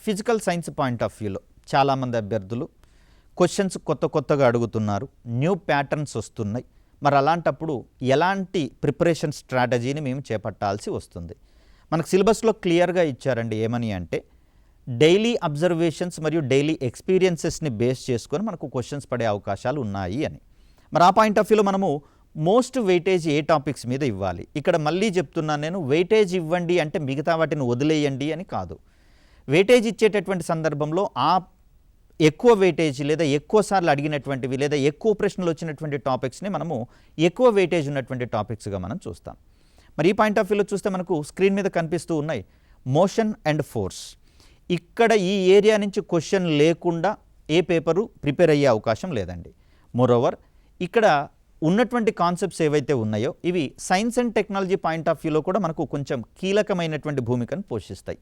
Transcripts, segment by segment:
Physical science point of వ్యూలో చాలామంది అభ్యర్థులు క్వశ్చన్స్ కొత్తగా అడుగుతున్నారు, న్యూ ప్యాటర్న్స్ వస్తున్నాయి. మరి అలాంటప్పుడు ఎలాంటి ప్రిపరేషన్ స్ట్రాటజీని మేము చేపట్టాల్సి వస్తుంది? మనకు సిలబస్లో క్లియర్గా ఇచ్చారండి. ఏమని అంటే డైలీ అబ్జర్వేషన్స్ మరియు డైలీ ఎక్స్పీరియన్సెస్ని బేస్ చేసుకొని మనకు క్వశ్చన్స్ పడే అవకాశాలు ఉన్నాయి అని. మరి ఆ పాయింట్ ఆఫ్ వ్యూలో మనము మోస్ట్ వెయిటేజ్ ఏ టాపిక్స్ మీద ఇవ్వాలి? ఇక్కడ మళ్ళీ చెప్తున్నాను నేను, వెయిటేజ్ ఇవ్వండి అంటే మిగతా వాటిని వదిలేయండి అని కాదు. వెయిటేజ్ ఇచ్చేటటువంటి సందర్భంలో ఆ ఎక్కువ వెయిటేజ్ లేదా ఎక్కువ సార్లు అడిగినటువంటివి లేదా ఎక్కువ ప్రశ్నలు వచ్చినటువంటి టాపిక్స్ని మనము ఎక్కువ వెయిటేజ్ ఉన్నటువంటి టాపిక్స్గా మనం చూస్తాం. మరి ఈ పాయింట్ ఆఫ్ వ్యూలో చూస్తే మనకు స్క్రీన్ మీద కనిపిస్తూ ఉన్నాయి మోషన్ అండ్ ఫోర్స్. ఇక్కడ ఈ ఏరియా నుంచి క్వశ్చన్ లేకుండా ఏ పేపరు ప్రిపేర్ అయ్యే అవకాశం లేదండి. మోరోవర్ ఇక్కడ ఉన్నటువంటి కాన్సెప్ట్స్ ఏవైతే ఉన్నాయో ఇవి science and technology point of వ్యూలో కూడా మనకు కొంచెం కీలకమైనటువంటి భూమికను పోషిస్తాయి.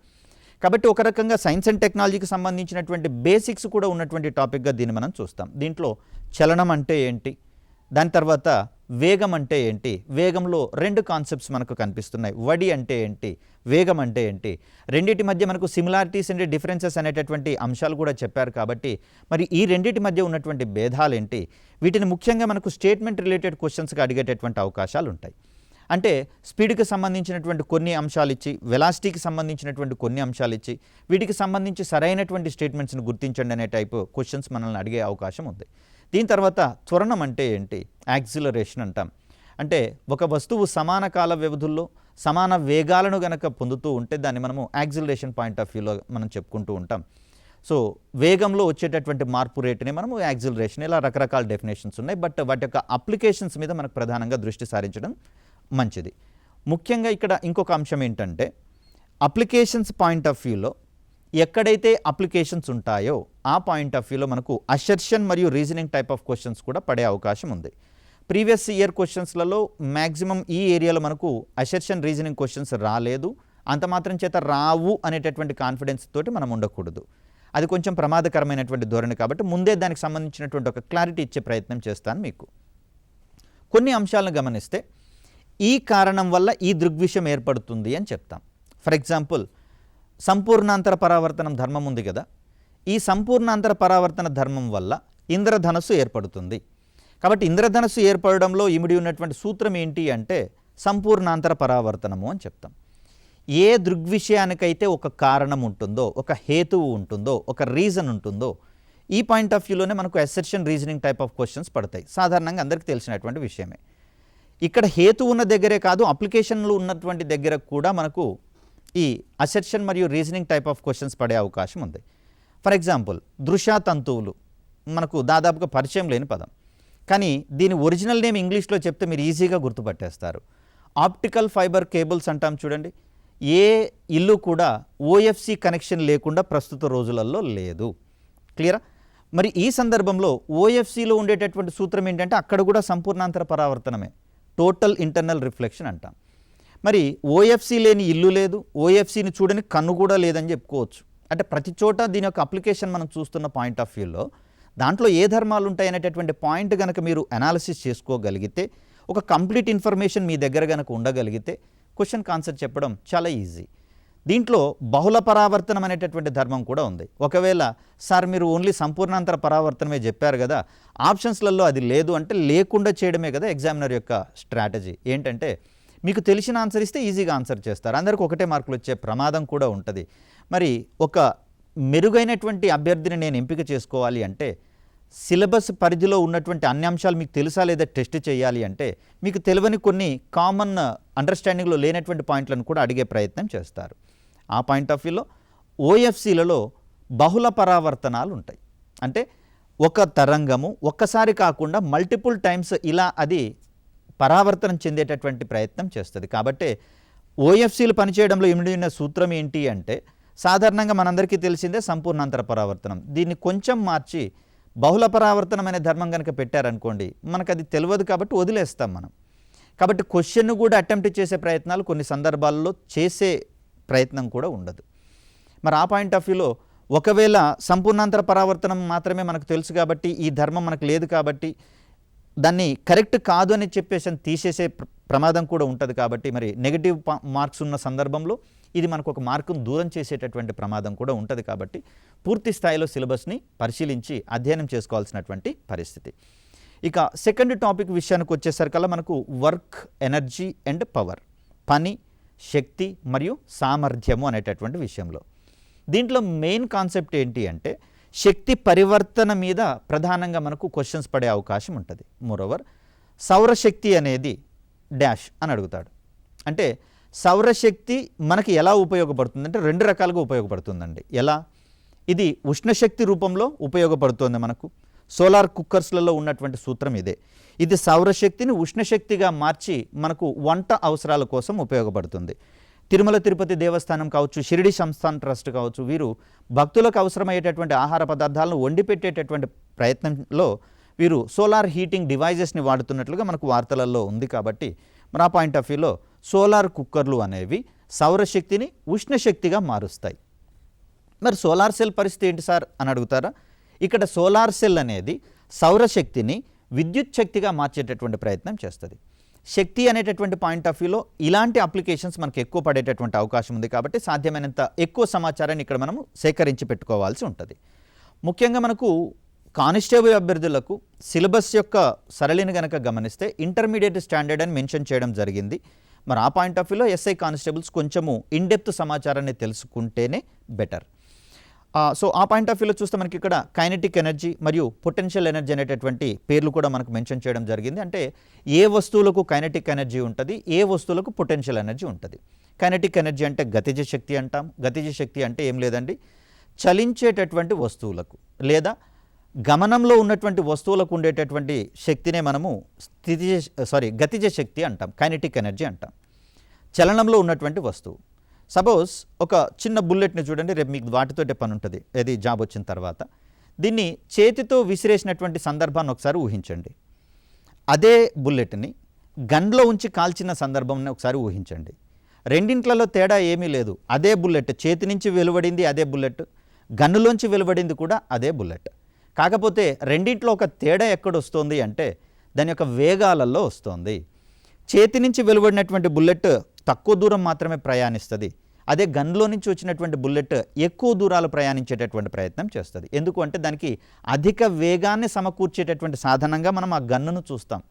కాబట్టి ఒక రకంగా సైన్స్ అండ్ టెక్నాలజీకి సంబంధించినటువంటి బేసిక్స్ కూడా ఉన్నటువంటి టాపిక్గా దీన్ని మనం చూస్తాం. దీంట్లో చలనం అంటే ఏంటి, దాని తర్వాత వేగం అంటే ఏంటి, వేగంలో రెండు కాన్సెప్ట్స్ మనకు కనిపిస్తున్నాయి. వడి అంటే ఏంటి, వేగం అంటే ఏంటి, రెండింటి మధ్య మనకు సిమిలారిటీస్ అండ్ డిఫరెన్సెస్ అనేటటువంటి అంశాలు కూడా చెప్పారు. కాబట్టి మరి ఈ రెండింటి మధ్య ఉన్నటువంటి భేదాలు ఏంటి, వీటిని ముఖ్యంగా మనకు స్టేట్మెంట్ రిలేటెడ్ క్వశ్చన్స్గా అడిగేటటువంటి అవకాశాలు ఉంటాయి. అంటే స్పీడ్కి సంబంధించినటువంటి కొన్ని అంశాలు ఇచ్చి, వెలాసిటీకి సంబంధించినటువంటి కొన్ని అంశాలు ఇచ్చి, వీటికి సంబంధించి సరైనటువంటి స్టేట్మెంట్స్ని గుర్తించండి అనే టైపు క్వశ్చన్స్ మనల్ని అడిగే అవకాశం ఉంది. దీని తర్వాత త్వరణం అంటే ఏంటి, యాక్సిలరేషన్ అంటాం. అంటే ఒక వస్తువు సమాన కాల వ్యవధుల్లో సమాన వేగాలను గనక పొందుతూ ఉంటే దాన్ని మనము యాక్సిలరేషన్ పాయింట్ ఆఫ్ వ్యూలో మనం చెప్పుకుంటూ ఉంటాం. సో వేగంలో వచ్చేటటువంటి మార్పు రేటుని మనము యాక్సిలరేషన్, ఇలా రకరకాల డెఫినేషన్స్ ఉన్నాయి. బట్ వాటి యొక్క అప్లికేషన్స్ మీద మనకు ప్రధానంగా దృష్టి సారించడం మంచిది. ముఖ్యంగా ఇక్కడ ఇంకొక అంశం ఏంటంటే అప్లికేషన్స్ పాయింట్ ఆఫ్ వ్యూలో ఎక్కడైతే అప్లికేషన్స్ ఉంటాయో ఆ పాయింట్ ఆఫ్ వ్యూలో మనకు అసర్షన్ మరియు రీజనింగ్ టైప్ ఆఫ్ క్వశ్చన్స్ కూడా పడే అవకాశం ఉంది. ప్రీవియస్ ఇయర్ క్వశ్చన్స్లలో మ్యాక్సిమం ఈ ఏరియాలో మనకు అసర్షన్ రీజనింగ్ క్వశ్చన్స్ రాలేదు. అంత మాత్రం చేత రావు అనేటటువంటి కాన్ఫిడెన్స్ తోటి మనం ఉండకూడదు. అది కొంచెం ప్రమాదకరమైనటువంటి ధోరణి. కాబట్టి ముందే దానికి సంబంధించినటువంటి ఒక క్లారిటీ ఇచ్చే ప్రయత్నం చేస్తాను మీకు. కొన్ని అంశాలను గమనిస్తే ఈ కారణం వల్ల ఈ దృగ్విషయం ఏర్పడుతుంది అని చెప్తాం. ఫర్ ఎగ్జాంపుల్ సంపూర్ణాంతర పరావర్తనం ధర్మం ఉంది కదా, ఈ సంపూర్ణాంతర పరావర్తన ధర్మం వల్ల ఇంద్రధనస్సు ఏర్పడుతుంది. కాబట్టి ఇంద్రధనస్సు ఏర్పడడంలో ఇమిడి ఉన్నటువంటి సూత్రం ఏంటి అంటే సంపూర్ణాంతర పరావర్తనము అని చెప్తాం. ఏ దృగ్విషయానికైతే ఒక కారణం ఉంటుందో, ఒక హేతువు ఉంటుందో, ఒక రీజన్ ఉంటుందో, ఈ పాయింట్ ఆఫ్ వ్యూలోనే మనకు assertion reasoning type of questions పడతాయి. సాధారణంగా అందరికీ తెలిసినటువంటి విషయమే. ఇక్కడ హేతు ఉన్న దగ్గరే కాదు, అప్లికేషన్లు ఉన్నటువంటి దగ్గర కూడా మనకు ఈ అసర్షన్ మరియు రీజనింగ్ టైప్ ఆఫ్ క్వశ్చన్స్ పడే అవకాశం ఉంది. ఫర్ ఎగ్జాంపుల్ దృశ్యతంతువులు మనకు దాదాపుగా పరిచయం లేని పదం, కానీ దీని ఒరిజినల్ నేమ్ ఇంగ్లీష్లో చెప్తే మీరు ఈజీగా గుర్తుపట్టేస్తారు. ఆప్టికల్ ఫైబర్ కేబుల్స్ అంటాం చూడండి. ఏ ఇల్లు కూడా ఓఎఫ్సి కనెక్షన్ లేకుండా ప్రస్తుత రోజులలో లేదు. క్లియరా? మరి ఈ సందర్భంలో ఓఎఫ్సిలో ఉండేటటువంటి సూత్రం ఏంటంటే అక్కడ కూడా సంపూర్ణాంతర పరావర్తనమే, టోటల్ ఇంటర్నల్ రిఫ్లెక్షన్ అంటాం. మరి ఓఎఫ్సి లేని ఇల్లు లేదు, ఓఎఫ్సిని చూడని కన్ను కూడా లేదని చెప్పుకోవచ్చు. అంటే ప్రతి చోట దీని యొక్క అప్లికేషన్ మనం చూస్తున్న పాయింట్ ఆఫ్ వ్యూలో దాంట్లో ఏ ధర్మాలు ఉంటాయి అనేటటువంటి పాయింట్ కనుక మీరు అనాలిసిస్ చేసుకోగలిగితే, ఒక కంప్లీట్ ఇన్ఫర్మేషన్ మీ దగ్గర కనుక ఉండగలిగితే క్వశ్చన్ కాన్సెప్ట్ చెప్పడం చాలా ఈజీ. దీంట్లో బహుళ పరావర్తనం అనేటటువంటి ధర్మం కూడా ఉంది. ఒకవేళ సార్ మీరు ఓన్లీ సంపూర్ణాంతర పరావర్తనమే చెప్పారు కదా, ఆప్షన్స్లలో అది లేదు అంటే లేకుండా చేయడమే కదా ఎగ్జామినర్ యొక్క స్ట్రాటజీ. ఏంటంటే మీకు తెలిసిన ఆన్సర్ ఇస్తే ఈజీగా ఆన్సర్ చేస్తారు, అందరికీ ఒకటే మార్కులు వచ్చే ప్రమాదం కూడా ఉంటుంది. మరి ఒక మెరుగైనటువంటి అభ్యర్థిని నేను ఎంపిక చేసుకోవాలి అంటే సిలబస్ పరిధిలో ఉన్నటువంటి అన్ని అంశాలు మీకు తెలుసా లేదా టెస్ట్ చేయాలి అంటే మీకు తెలియని కొన్ని కామన్ అండర్స్టాండింగ్లో లేనటువంటి పాయింట్లను కూడా అడిగే ప్రయత్నం చేస్తారు. ఆ పాయింట్ ఆఫ్ వ్యూలో ఓఎఫ్సీలలో బహుళ పరావర్తనాలు ఉంటాయి. అంటే ఒక తరంగము ఒక్కసారి కాకుండా మల్టిపుల్ టైమ్స్ ఇలా అది పరావర్తనం చెందేటటువంటి ప్రయత్నం చేస్తుంది. కాబట్టి ఓఎఫ్సీలు పనిచేయడంలో ఇమిడి ఉన్న సూత్రం ఏంటి అంటే సాధారణంగా మనందరికీ తెలిసిందే సంపూర్ణాంతర పరావర్తనం. దీన్ని కొంచెం మార్చి బహుళ పరావర్తనం అనే ధర్మం కనుక పెట్టారనుకోండి, మనకు అది తెలియదు కాబట్టి వదిలేస్తాం మనం. కాబట్టి క్వశ్చన్ను కూడా అటెంప్ట్ చేసే ప్రయత్నాలు కొన్ని సందర్భాల్లో చేసే ప్రయత్నం కూడా ఉండదు. మరి ఆ పాయింట్ ఆఫ్ వ్యూలో ఒకవేళ సంపూర్ణాంతర పరావర్తనం మాత్రమే మనకు తెలుసు కాబట్టి, ఈ ధర్మం మనకు లేదు కాబట్టి దాన్ని కరెక్ట్ కాదు అని చెప్పేసి తీసేసే ప్రమాదం కూడా ఉంటుంది. కాబట్టి మరి నెగిటివ్ మార్క్స్ ఉన్న సందర్భంలో ఇది మనకు ఒక మార్కును దూరం చేసేటటువంటి ప్రమాదం కూడా ఉంటుంది. కాబట్టి పూర్తి స్థాయిలో సిలబస్ని పరిశీలించి అధ్యయనం చేసుకోవాల్సినటువంటి పరిస్థితి. ఇక సెకండ్ టాపిక్ విషయానికి వచ్చేసరికల్లా మనకు వర్క్, ఎనర్జీ అండ్ పవర్, పని, శక్తి మరియు సామర్థ్యము అనేటటువంటి విషయంలో. దీంట్లో మెయిన్ కాన్సెప్ట్ ఏంటి అంటే శక్తి పరివర్తన మీద ప్రధానంగా మనకు క్వశ్చన్స్ పడే అవకాశం ఉంటుంది. మోరోవర్ సౌరశక్తి అనేది డాష్ అని అడుగుతాడు. అంటే సౌరశక్తి మనకి ఎలా ఉపయోగపడుతుంది అంటే రెండు రకాలుగా ఉపయోగపడుతుందండి. ఎలా? ఇది ఉష్ణశక్తి రూపంలో ఉపయోగపడుతుంది. మనకు సోలార్ కుక్కర్స్లలో ఉన్నటువంటి సూత్రం ఇదే. ఇది సౌరశక్తిని ఉష్ణశక్తిగా మార్చి మనకు వంట అవసరాల కోసం ఉపయోగపడుతుంది. తిరుమల తిరుపతి దేవస్థానం కావచ్చు, షిరిడి సంస్థాన్ ట్రస్ట్ కావచ్చు, వీరు భక్తులకు అవసరమయ్యేటటువంటి ఆహార పదార్థాలను వండి పెట్టేటటువంటి ప్రయత్నంలో వీరు సోలార్ హీటింగ్ డివైజెస్ని వాడుతున్నట్లుగా మనకు వార్తలలో ఉంది. కాబట్టి మన పాయింట్ ఆఫ్ వ్యూలో సోలార్ కుక్కర్లు అనేవి సౌరశక్తిని ఉష్ణశక్తిగా మారుస్తాయి. మరి సోలార్ సెల్ పరిస్థితి ఏంటి సార్ అని అడుగుతారా? ఇక్కడ సోలార్ సెల్ అనేది సౌరశక్తిని విద్యుత్ శక్తిగా మార్చేటటువంటి ప్రయత్నం చేస్తుంది. శక్తి అనేటటువంటి పాయింట్ ఆఫ్ వ్యూలో ఇలాంటి అప్లికేషన్స్ మనకు ఎక్కువ పడేటటువంటి అవకాశం ఉంది. కాబట్టి సాధ్యమైనంత ఎక్కువ సమాచారాన్ని ఇక్కడ మనము సేకరించి పెట్టుకోవాల్సి ఉంటుంది. ముఖ్యంగా మనకు కానిస్టేబుల్ అభ్యర్థులకు సిలబస్ యొక్క సరళిని కనుక గమనిస్తే ఇంటర్మీడియట్ స్టాండర్డ్ అని మెన్షన్ చేయడం జరిగింది. మరి ఆ పాయింట్ ఆఫ్ వ్యూలో ఎస్ఐ కానిస్టేబుల్స్ కొంచెము ఇన్డెప్త్ సమాచారాన్ని తెలుసుకుంటేనే బెటర్. సో ఆ పాయింట్ ఆఫ్ వ్యూలో చూస్తే మనకి ఇక్కడ కైనెటిక్ ఎనర్జీ మరియు పొటెన్షియల్ ఎనర్జీ అనేటటువంటి పేర్లు కూడా మనకు మెన్షన్ చేయడం జరిగింది. అంటే ఏ వస్తువులకు కైనెటిక్ ఎనర్జీ ఉంటుంది, ఏ వస్తువులకు పొటెన్షియల్ ఎనర్జీ ఉంటుంది. కైనెటిక్ ఎనర్జీ అంటే గతిజ శక్తి అంటాం. గతిజ శక్తి అంటే ఏం లేదండి, చలించేటటువంటి వస్తువులకు లేదా గమనంలో ఉన్నటువంటి వస్తువులకు ఉండేటటువంటి శక్తినే మనము గతిజ శక్తి అంటాం, కైనెటిక్ ఎనర్జీ అంటాం. చలనంలో ఉన్నటువంటి వస్తువు. సపోజ్ ఒక చిన్న బుల్లెట్ని చూడండి, రేపు మీకు వాటితోటే పని ఉంటుంది, అది జాబ్ వచ్చిన తర్వాత. దీన్ని చేతితో విసిరేసినటువంటి సందర్భాన్ని ఒకసారి ఊహించండి. అదే బుల్లెట్ని గన్లో ఉంచి కాల్చిన సందర్భంని ఒకసారి ఊహించండి. రెండింట్లలో తేడా ఏమీ లేదు. అదే బుల్లెట్ చేతి నుంచి వెలువడింది, అదే బుల్లెట్ గన్నులోంచి వెలువడింది కూడా అదే బుల్లెట్. కాకపోతే రెండింట్లో ఒక తేడా ఎక్కడొస్తుంది అంటే దాని యొక్క వేగాలలో వస్తుంది. చేతి నుంచి వెలువడినటువంటి బుల్లెట్ తక్కువ దూరం మాత్రమే ప్రయాణిస్తుంది. అదే గన్లో నుంచి వచ్చినటువంటి బుల్లెట్ ఎక్కువ దూరాలు ప్రయాణించేటటువంటి ప్రయత్నం చేస్తుంది. ఎందుకు అంటే దానికి అధిక వేగాన్ని సమకూర్చేటటువంటి సాధనంగా మనం ఆ గన్నును చూస్తాం.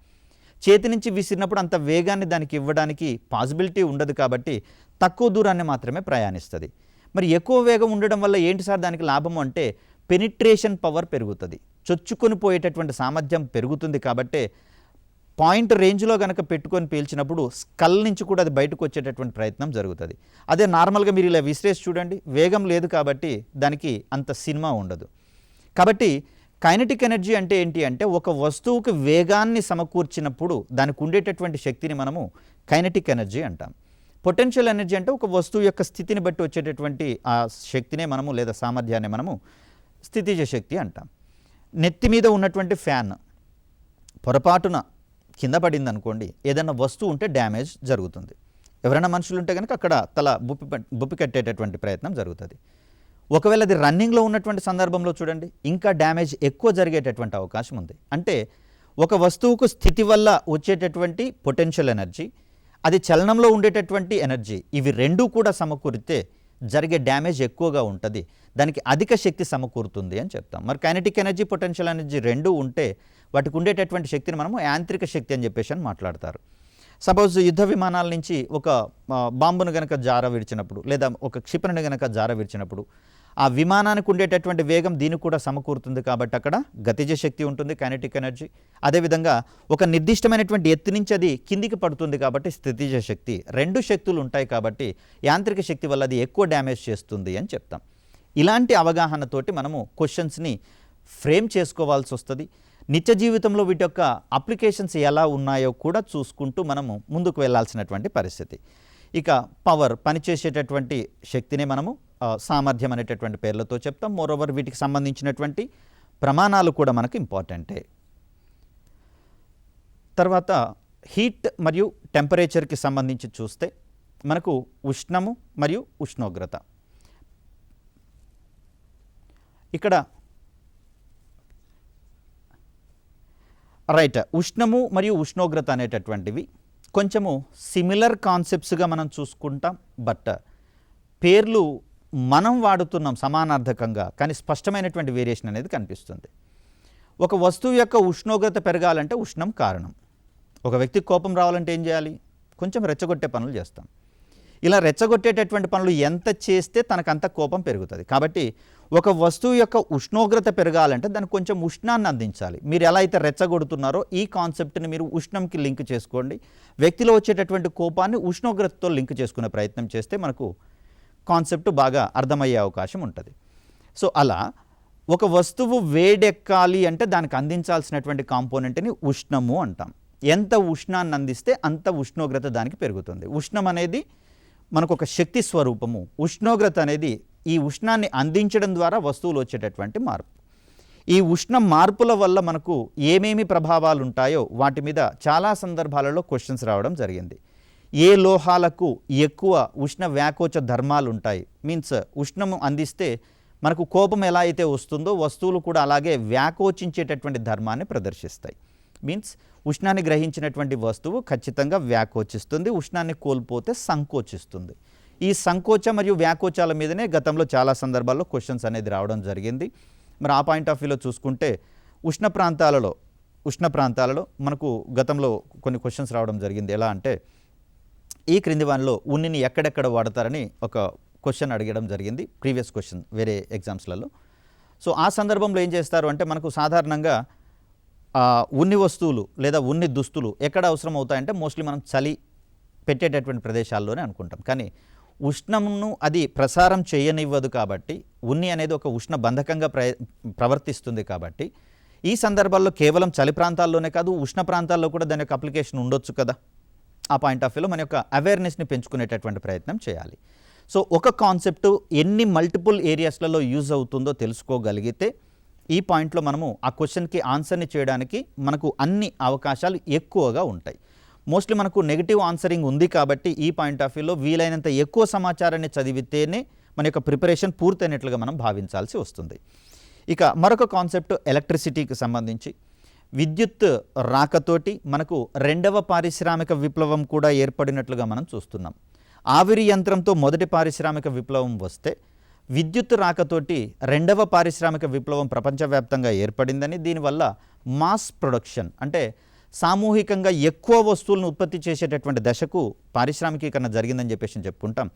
చేతి నుంచి విసిరినప్పుడు అంత వేగాన్ని దానికి ఇవ్వడానికి పాసిబిలిటీ ఉండదు. కాబట్టి తక్కువ దూరాన్ని మాత్రమే ప్రయాణిస్తుంది. మరి ఎక్కువ వేగం ఉండడం వల్ల ఏంటి సార్ దానికి లాభం అంటే పెనిట్రేషన్ పవర్ పెరుగుతుంది, చొచ్చుకొని పోయేటటువంటి సామర్థ్యం పెరుగుతుంది. కాబట్టి పాయింట్ రేంజ్లో కనుక పెట్టుకొని పేల్చినప్పుడు స్కల్ నుంచి కూడా అది బయటకు వచ్చేటటువంటి ప్రయత్నం జరుగుతుంది. అదే నార్మల్గా మీరు ఇలా విసిరేసి చూడండి, వేగం లేదు కాబట్టి దానికి అంత సినిమా ఉండదు. కాబట్టి కైనెటిక్ ఎనర్జీ అంటే ఏంటి అంటే ఒక వస్తువుకి వేగాన్ని సమకూర్చినప్పుడు దానికి ఉండేటటువంటి శక్తిని మనము కైనెటిక్ ఎనర్జీ అంటాం. పొటెన్షియల్ ఎనర్జీ అంటే ఒక వస్తువు యొక్క స్థితిని బట్టి వచ్చేటటువంటి ఆ శక్తినే మనము లేదా సామర్థ్యాన్ని మనము స్థితిజ శక్తి అంటాం. నెత్తి మీద ఉన్నటువంటి ఫ్యాన్ పొరపాటున కింద పడింది అనుకోండి, ఏదైనా వస్తువు ఉంటే డ్యామేజ్ జరుగుతుంది. ఎవరైనా మనుషులు ఉంటే కనుక అక్కడ తల బుప్పి కట్టేటటువంటి ప్రయత్నం జరుగుతుంది. ఒకవేళ అది రన్నింగ్లో ఉన్నటువంటి సందర్భంలో చూడండి, ఇంకా డ్యామేజ్ ఎక్కువ జరిగేటటువంటి అవకాశం ఉంది. అంటే ఒక వస్తువుకు స్థితి వల్ల వచ్చేటటువంటి పొటెన్షియల్ ఎనర్జీ, అది చలనంలో ఉండేటటువంటి ఎనర్జీ, ఇవి రెండూ కూడా సమకూరితే జరిగే డ్యామేజ్ ఎక్కువగా ఉంటుంది. దానికి అధిక శక్తి సమకూరుతుంది అని చెప్తాం. మరి కైనెటిక్ ఎనర్జీ, పొటెన్షియల్ ఎనర్జీ రెండూ ఉంటే వాటికి ఉండేటటువంటి శక్తిని మనము యాంత్రిక శక్తి అని చెప్పేసి అని మాట్లాడతారు. సపోజ్ యుద్ధ విమానాల నుంచి ఒక బాంబును కనుక జార విడిచినప్పుడు లేదా ఒక క్షిపణిని కనుక జార విడిచినప్పుడు ఆ విమానానికి ఉండేటటువంటి వేగం దీనికి కూడా సమకూరుతుంది. కాబట్టి అక్కడ గతిజ శక్తి ఉంటుంది, కైనెటిక్ ఎనర్జీ. అదేవిధంగా ఒక నిర్దిష్టమైనటువంటి ఎత్తు నుంచి అది కిందికి పడుతుంది కాబట్టి స్థితిజ శక్తి. రెండు శక్తులు ఉంటాయి కాబట్టి యాంత్రిక శక్తి వల్ల అది ఎక్కువ డ్యామేజ్ చేస్తుంది అని చెప్తాం. ఇలాంటి అవగాహనతోటి మనము క్వశ్చన్స్ని ఫ్రేమ్ చేసుకోవాల్సి వస్తుంది. నిత్య జీవితంలో వీటి యొక్క అప్లికేషన్స్ ఎలా ఉన్నాయో కూడా చూసుకుంటూ మనము ముందుకు వెళ్ళాల్సినటువంటి పరిస్థితి. ఇక పవర్, పనిచేసేటటువంటి శక్తిని మనము సామర్థ్యం అనేటటువంటి పేర్లతో చెప్తాం. మోరోవర్ వీటికి సంబంధించినటువంటి ప్రమాణాలు కూడా మనకు ఇంపార్టెంటే. తర్వాత హీట్ మరియు టెంపరేచర్కి సంబంధించి చూస్తే మనకు ఉష్ణము మరియు ఉష్ణోగ్రత. ఇక్కడ రైట్, ఉష్ణము మరియు ఉష్ణోగ్రత అనేటటువంటివి కొంచెము సిమిలర్ కాన్సెప్ట్స్గా మనం చూసుకుంటాం. బట్ పేర్లు మనం వాడుతున్నాం సమానార్థకంగా, కానీ స్పష్టమైనటువంటి వేరియేషన్ అనేది కనిపిస్తుంది. ఒక వస్తువు యొక్క ఉష్ణోగ్రత పెరగాలంటే ఉష్ణం కారణం. ఒక వ్యక్తికి కోపం రావాలంటే ఏం చేయాలి? కొంచెం రెచ్చగొట్టే పనులు చేస్తాం. ఇలా రెచ్చగొట్టేటటువంటి పనులు ఎంత చేస్తే తనకంత కోపం పెరుగుతుంది. కాబట్టి ఒక వస్తువు యొక్క ఉష్ణోగ్రత పెరగాలంటే దానికి కొంచెం ఉష్ణాన్ని అందించాలి. మీరు ఎలా అయితే రెచ్చగొడుతున్నారో ఈ కాన్సెప్ట్ని మీరు ఉష్ణంకి లింక్ చేసుకోండి. వ్యక్తిలో వచ్చేటటువంటి కోపాన్ని ఉష్ణోగ్రతతో లింక్ చేసుకునే ప్రయత్నం చేస్తే మనకు కాన్సెప్ట్ బాగా అర్థమయ్యే అవకాశం ఉంటుంది. సో అలా ఒక వస్తువు వేడెక్కాలి అంటే దానికి అందించాల్సినటువంటి కాంపోనెంట్ని ఉష్ణము అంటాం. ఎంత ఉష్ణాన్ని అందిస్తే అంత ఉష్ణోగ్రత దానికి పెరుగుతుంది. ఉష్ణం అనేది మనకు ఒక శక్తి స్వరూపము. ఉష్ణోగ్రత అనేది ఈ ఉష్ణాన్ని అందించడం ద్వారా వస్తువులు వచ్చేటటువంటి మార్పు. ఈ ఉష్ణ మార్పుల వల్ల మనకు ఏమేమి ప్రభావాలు ఉంటాయో వాటి మీద చాలా సందర్భాలలో క్వశ్చన్స్ రావడం జరిగింది. ఏ లోహాలకు ఎక్కువ ఉష్ణ వ్యాకోచ ధర్మాలు ఉంటాయి, మీన్స్ ఉష్ణము అందిస్తే మనకు కోపం ఎలా అయితే వస్తుందో వస్తువులు కూడా అలాగే వ్యాకోచించేటటువంటి ధర్మాన్ని ప్రదర్శిస్తాయి. మీన్స్ ఉష్ణాన్ని గ్రహించినటువంటి వస్తువు ఖచ్చితంగా వ్యాకోచిస్తుంది, ఉష్ణాన్ని కోల్పోతే సంకోచిస్తుంది. ఈ సంకోచ మరియు వ్యాకోచాల మీదనే గతంలో చాలా సందర్భాల్లో క్వశ్చన్స్ అనేది రావడం జరిగింది. మరి ఆ పాయింట్ ఆఫ్ వ్యూలో చూసుకుంటే ఉష్ణ ప్రాంతాలలో మనకు గతంలో కొన్ని క్వశ్చన్స్ రావడం జరిగింది. ఎలా అంటే ఈ క్రింది వానిలో ఉన్నిని ఎక్కడెక్కడ వాడతారని ఒక క్వశ్చన్ అడగడం జరిగింది, ప్రీవియస్ క్వశ్చన్ వేరే ఎగ్జామ్స్లలో. సో ఆ సందర్భంలో ఏం చేస్తారు అంటే మనకు సాధారణంగా ఉన్ని వస్తువులు లేదా ఉన్ని దుస్తులు ఎక్కడ అవసరం అవుతాయంటే మోస్ట్లీ మనం చలి పెట్టేటటువంటి ప్రదేశాల్లోనే అనుకుంటాం. కానీ ఉష్ణమును అది ప్రసారం చేయనివ్వదు కాబట్టి, ఉన్ని అనేది ఒక ఉష్ణ బంధకంగా ప్రవర్తిస్తుంది కాబట్టి ఈ సందర్భాల్లో కేవలం చలి ప్రాంతాల్లోనే కాదు ఉష్ణ ప్రాంతాల్లో కూడా దాని యొక్క అప్లికేషన్ ఉండొచ్చు కదా. ఆ పాయింట్ ఆఫ్ వ్యూలో మన యొక్క అవేర్నెస్ని పెంచుకునేటటువంటి ప్రయత్నం చేయాలి. సో ఒక కాన్సెప్ట్ ఎన్ని మల్టిపుల్ ఏరియాస్లలో యూజ్ అవుతుందో తెలుసుకోగలిగితే ఈ పాయింట్లో మనము ఆ క్వశ్చన్కి ఆన్సర్ని చేయడానికి మనకు అన్ని అవకాశాలు ఎక్కువగా ఉంటాయి. మోస్ట్లీ మనకు నెగిటివ్ ఆన్సరింగ్ ఉంది కాబట్టి ఈ పాయింట్ ఆఫ్ వ్యూలో వీలైనంత ఎక్కువ సమాచారాన్ని చదివితేనే మన యొక్క ప్రిపరేషన్ పూర్తయినట్లుగా మనం భావించాల్సి వస్తుంది. ఇక మరొక కాన్సెప్ట్ ఎలక్ట్రిసిటీకి సంబంధించి. విద్యుత్ రాకతోటి మనకు రెండవ పారిశ్రామిక విప్లవం కూడా ఏర్పడినట్లుగా మనం చూస్తున్నాం. ఆవిరి యంత్రంతో మొదటి పారిశ్రామిక విప్లవం వస్తే విద్యుత్ రాకతోటి రెండవ పారిశ్రామిక విప్లవం ప్రపంచవ్యాప్తంగా ఏర్పడిందని, దీనివల్ల మాస్ ప్రొడక్షన్ అంటే సామూహికంగా ఎక్కువ వస్తువులను ఉత్పత్తి చేసేటటువంటి దశకు పారిశ్రామికీకరణ జరిగిందని చెప్పేసి చెప్పుకుంటాం.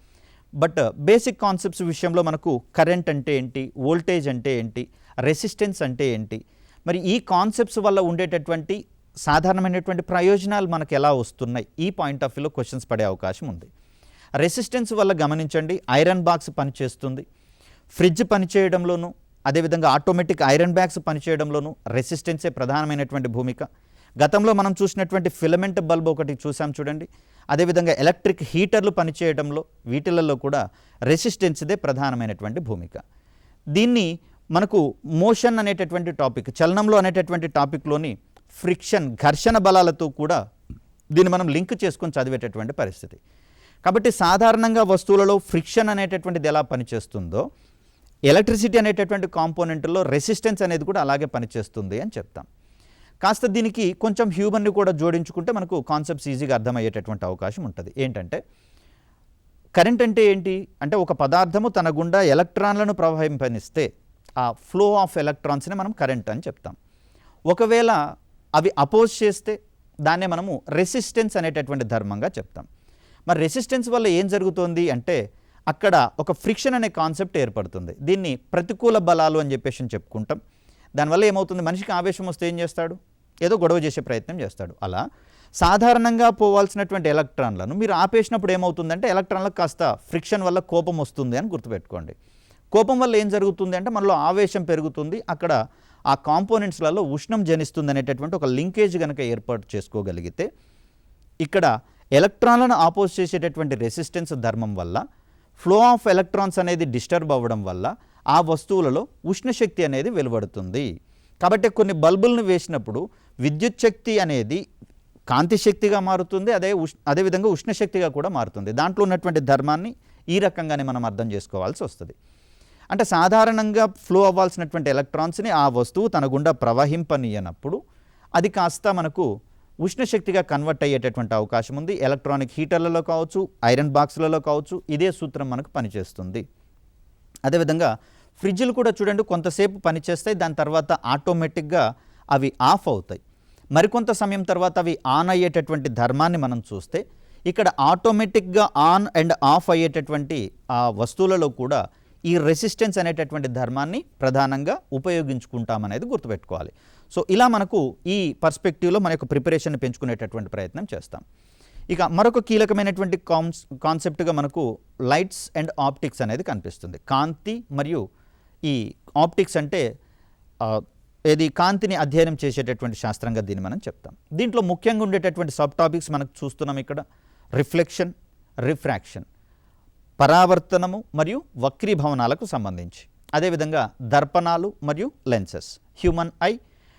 బట్ బేసిక్ కాన్సెప్ట్స్ విషయంలో మనకు కరెంట్ అంటే ఏంటి, వోల్టేజ్ అంటే ఏంటి, రెసిస్టెన్స్ అంటే ఏంటి, మరి ఈ కాన్సెప్ట్స్ వల్ల ఉండేటటువంటి సాధారణమైనటువంటి ప్రయోజనాలు మనకు ఎలా వస్తున్నాయి, ఈ పాయింట్ ఆఫ్ వ్యూలో క్వశ్చన్స్ పడే అవకాశం ఉంది. రెసిస్టెన్స్ వల్ల గమనించండి, ఐరన్ బాక్స్ పనిచేస్తుంది, ఫ్రిడ్జ్ పనిచేయడంలోనూ అదేవిధంగా ఆటోమేటిక్ ఐరన్ బ్యాగ్స్ పనిచేయడంలోనూ రెసిస్టెన్సే ప్రధానమైనటువంటి భూమిక. గతంలో మనం చూసినటువంటి ఫిలమెంట్ బల్బ్ ఒకటి చూసాం చూడండి, అదేవిధంగా ఎలక్ట్రిక్ హీటర్లు పనిచేయడంలో వీటిలలో కూడా రెసిస్టెన్స్దే ప్రధానమైనటువంటి భూమిక. దీన్ని మనకు మోషన్ అనేటటువంటి టాపిక్, చలనంలో అనేటటువంటి టాపిక్లోని ఫ్రిక్షన్ ఘర్షణ బలాలతో కూడా దీన్ని మనం లింక్ చేసుకొని చదివేటటువంటి పరిస్థితి. కాబట్టి సాధారణంగా వస్తువులలో ఫ్రిక్షన్ అనేటటువంటిది ఎలా పనిచేస్తుందో ఎలక్ట్రిసిటీ అనేటటువంటి కాంపోనెంట్లో రెసిస్టెన్స్ అనేది కూడా అలాగే పనిచేస్తుంది అని చెప్తాం. కాస్త దీనికి కొంచెం హ్యూమన్ని కూడా జోడించుకుంటే మనకు కాన్సెప్ట్స్ ఈజీగా అర్థమయ్యేటటువంటి అవకాశం ఉంటుంది. ఏంటంటే కరెంట్ అంటే ఏంటి అంటే ఒక పదార్థము తన గుండా ఎలక్ట్రాన్లను ప్రవహింపనిస్తే ఆ ఫ్లో ఆఫ్ ఎలక్ట్రాన్స్ని మనం కరెంట్ అని చెప్తాం. ఒకవేళ అవి అపోజ్ చేస్తే దాన్నే మనము రెసిస్టెన్స్ అనేటటువంటి ధర్మంగా చెప్తాం. మరి రెసిస్టెన్స్ వల్ల ఏం జరుగుతుంది అంటే అక్కడ ఒక ఫ్రిక్షన్ అనే కాన్సెప్ట్ ఏర్పడుతుంది. దీన్ని ప్రతికూల బలాలు అని చెప్పేసి చెప్పుకుంటాం. దానివల్ల ఏమవుతుంది, మనిషికి ఆవేశం వస్తే ఏం చేస్తాడు, ఏదో గొడవ చేసే ప్రయత్నం చేస్తాడు. అలా సాధారణంగా పోవాల్సినటువంటి ఎలక్ట్రాన్లను మీరు ఆపేసినప్పుడు ఏమవుతుందంటే ఎలక్ట్రాన్లకు కాస్త ఫ్రిక్షన్ వల్ల కోపం వస్తుంది అని గుర్తుపెట్టుకోండి. కోపం వల్ల ఏం జరుగుతుంది అంటే మనలో ఆవేశం పెరుగుతుంది, అక్కడ ఆ కాంపోనెంట్స్లలో ఉష్ణం జనిస్తుంది అనేటటువంటి ఒక లింకేజ్ కనుక ఏర్పాటు చేసుకోగలిగితే ఇక్కడ ఎలక్ట్రాన్లను ఆపోజ్ చేసేటటువంటి రెసిస్టెన్స్ ధర్మం వల్ల ఫ్లో ఆఫ్ ఎలక్ట్రాన్స్ అనేది డిస్టర్బ్ అవ్వడం వల్ల ఆ వస్తువులలో ఉష్ణశక్తి అనేది వెలువడుతుంది. కాబట్టి కొన్ని బల్బులను వేసినప్పుడు విద్యుత్ శక్తి అనేది కాంతి శక్తిగా మారుతుంది, అదేవిధంగా ఉష్ణశక్తిగా కూడా మారుతుంది. దాంట్లో ఉన్నటువంటి ధర్మాన్ని ఈ రకంగానే మనం అర్థం చేసుకోవాల్సి వస్తుంది. అంటే సాధారణంగా ఫ్లో అవ్వాల్సినటువంటి ఎలక్ట్రాన్స్ని ఆ వస్తువు తన గుండా ప్రవహింపనీయనప్పుడు అది కాస్త మనకు ఉష్ణశక్తిగా కన్వర్ట్ అయ్యేటటువంటి అవకాశం ఉంది. ఎలక్ట్రానిక్ హీటర్లలో కావచ్చు, ఐరన్ బాక్సులలో కావచ్చు, ఇదే సూత్రం మనకు పనిచేస్తుంది. అదేవిధంగా ఫ్రిడ్జ్లు కూడా చూడండి, కొంతసేపు పనిచేస్తాయి, దాని తర్వాత ఆటోమేటిక్గా అవి ఆఫ్ అవుతాయి. మరికొంత సమయం తర్వాత అవి ఆన్ అయ్యేటటువంటి ధర్మాన్ని మనం చూస్తే ఇక్కడ ఆటోమేటిక్గా ఆన్ అండ్ ఆఫ్ అయ్యేటటువంటి ఆ వస్తువులలో కూడా ఈ రెసిస్టెన్స్ అనేటటువంటి ధర్మాన్ని ప్రధానంగా ఉపయోగించుకుంటామనేది గుర్తుపెట్టుకోవాలి. సో ఇలా మనకు ఈ పర్స్పెక్టివ్లో మన యొక్క ప్రిపరేషన్ పెంచుకునేటటువంటి ప్రయత్నం చేస్తాం. ఇక మరొక కీలకమైనటువంటి కాన్సెప్ట్గా మనకు లైట్స్ అండ్ ఆప్టిక్స్ అనేది కనిపిస్తుంది. కాంతి మరియు ఈ ఆప్టిక్స్ అంటే ఏది కాంతిని అధ్యయనం చేసేటటువంటి శాస్త్రంగా దీన్ని మనం చెప్తాం. దీంట్లో ముఖ్యంగా ఉండేటటువంటి సబ్ టాపిక్స్ మనకు చూస్తున్నాం ఇక్కడ. రిఫ్లెక్షన్, రిఫ్రాక్షన్, పరావర్తనము మరియు వక్రీభవనాలకు సంబంధించి, అదేవిధంగా దర్పణాలు మరియు lenses, human I,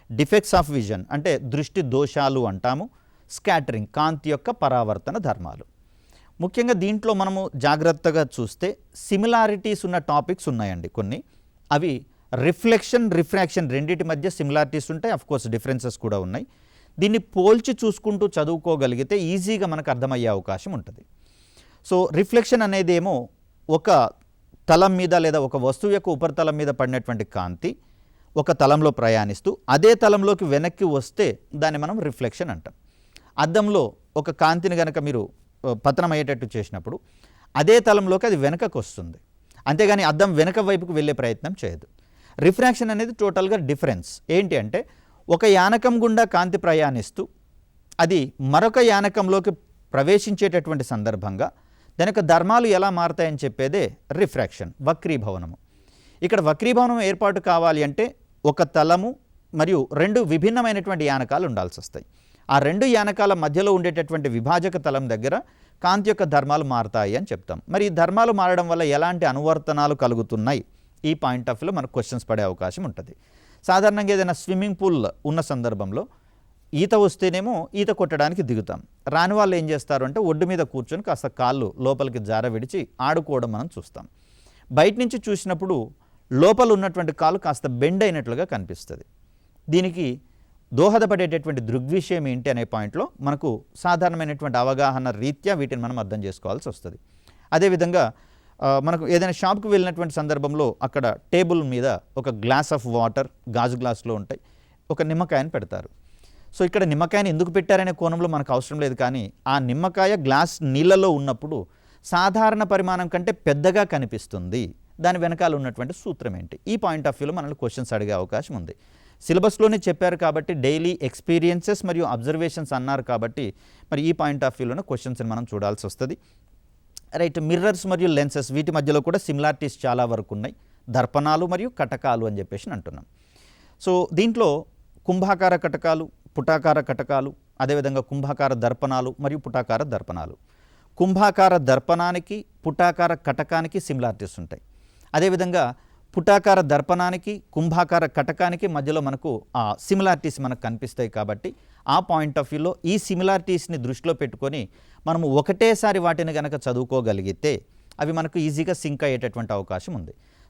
defects of vision అంటే దృష్టి దోషాలు అంటాము, స్కాటరింగ్ కాంతి యొక్క పరావర్తన ధర్మాలు. ముఖ్యంగా దీంట్లో మనము జాగ్రత్తగా చూస్తే సిమిలారిటీస్ ఉన్న టాపిక్స్ ఉన్నాయండి కొన్ని. అవి రిఫ్లెక్షన్, రిఫ్రాక్షన్ రెండింటి మధ్య సిమిలారిటీస్ ఉంటాయి, అఫ్కోర్స్ డిఫరెన్సెస్ కూడా ఉన్నాయి. దీన్ని పోల్చి చూసుకుంటూ చదువుకోగలిగితే ఈజీగా మనకు అర్థమయ్యే అవకాశం ఉంటుంది. సో రిఫ్లెక్షన్ అనేది ఏమో ఒక తలం మీద లేదా ఒక వస్తువు యొక్క ఉపరితలం మీద పడినటువంటి కాంతి ఒక తలంలో ప్రయాణిస్తూ అదే తలంలోకి వెనక్కి వస్తే దాన్ని మనం రిఫ్లెక్షన్ అంటాం. అద్దంలో ఒక కాంతిని కనుక మీరు పతనం అయ్యేటట్టు చేసినప్పుడు అదే తలంలోకి అది వెనకకు వస్తుంది, అంతేగాని అద్దం వెనక వైపుకు వెళ్ళే ప్రయత్నం చేయదు. రిఫ్రాక్షన్ అనేది టోటల్గా డిఫరెన్స్. ఏంటి అంటే ఒక యానకం గుండా కాంతి ప్రయాణిస్తూ అది మరొక యానకంలోకి ప్రవేశించేటటువంటి సందర్భంగా దాని యొక్క ధర్మాలు ఎలా మారుతాయని చెప్పేదే రిఫ్రాక్షన్, వక్రీభవనము. ఇక్కడ వక్రీభవనం ఏర్పాటు కావాలి అంటే ఒక తలము మరియు రెండు విభిన్నమైనటువంటి యానకాలు ఉండాల్సి వస్తాయి. ఆ రెండు యానకాల మధ్యలో ఉండేటటువంటి విభాజక తలం దగ్గర కాంతి యొక్క ధర్మాలు మారుతాయి అని చెప్తాం. మరి ఈ ధర్మాలు మారడం వల్ల ఎలాంటి అనువర్తనాలు కలుగుతున్నాయి, ఈ పాయింట్ ఆఫ్ వ్యూలో మనకు క్వశ్చన్స్ పడే అవకాశం ఉంటుంది. సాధారణంగా ఏదైనా స్విమ్మింగ్ పూల్ ఉన్న సందర్భంలో ఈత వస్తేనేమో ఈత కొట్టడానికి దిగుతాం. రాని వాళ్ళు ఏం చేస్తారు అంటే ఒడ్డు మీద కూర్చొని కాస్త కాళ్ళు లోపలికి జార విడిచి ఆడుకోవడం మనం చూస్తాం. బయట నుంచి చూసినప్పుడు లోపల ఉన్నటువంటి కాలు కాస్త బెండ్ అయినట్లుగా కనిపిస్తుంది. దీనికి దోహదపడేటటువంటి దృగ్విషయం ఏంటి అనే పాయింట్లో మనకు సాధారణమైనటువంటి అవగాహన రీత్యా వీటిని మనం అర్థం చేసుకోవాల్సి వస్తుంది. అదేవిధంగా మనకు ఏదైనా షాప్కి వెళ్ళినటువంటి సందర్భంలో అక్కడ టేబుల్ మీద ఒక గ్లాస్ ఆఫ్ వాటర్, గాజు గ్లాసులో ఉంటాయి, ఒక నిమ్మకాయని పెడతారు. సో ఇక్కడ నిమ్మకాయని ఎందుకు పెట్టారనే కోణంలో మనకు అవసరం లేదు, కానీ ఆ నిమ్మకాయ గ్లాస్ నీళ్ళలో ఉన్నప్పుడు సాధారణ పరిమాణం కంటే పెద్దగా కనిపిస్తుంది. దాని వెనకాల ఉన్నటువంటి సూత్రం ఏంటి, ఈ పాయింట్ ఆఫ్ వ్యూలో మనల్ని క్వశ్చన్స్ అడిగే అవకాశం ఉంది. సిలబస్లోనే చెప్పారు కాబట్టి డైలీ ఎక్స్పీరియన్సెస్ మరియు అబ్జర్వేషన్స్ అన్నారు కాబట్టి మరి ఈ పాయింట్ ఆఫ్ వ్యూలోనే క్వశ్చన్స్ని మనం చూడాల్సి వస్తుంది. రైట్, మిర్రర్స్ మరియు లెన్సెస్ వీటి మధ్యలో కూడా సిమిలారిటీస్ చాలా వరకు ఉన్నాయి. దర్పణాలు మరియు కటకాలు అని చెప్పేసి అంటున్నాం. సో దీంట్లో కుంభాకార కటకాలు, పుటాకార కటకాలు, అదేవిధంగా కుంభాకార దర్పణాలు మరియు పుటాకార దర్పణాలు. కుంభాకార దర్పణానికి పుటాకార కటకానికి సిమిలారిటీస్ ఉంటాయి. అదేవిధంగా పుటాకార దర్పణానికి కుంభాకార కటకానికి మధ్యలో మనకు ఆ సిమిలారిటీస్ మనకు కనిపిస్తాయి. కాబట్టి ఆ పాయింట్ ఆఫ్ వ్యూలో ఈ సిమిలారిటీస్ని దృష్టిలో పెట్టుకొని మనము ఒకటేసారి వాటిని కనుక చదువుకోగలిగితే అవి మనకు ఈజీగా సింక్ అయ్యేటటువంటి అవకాశం ఉంది.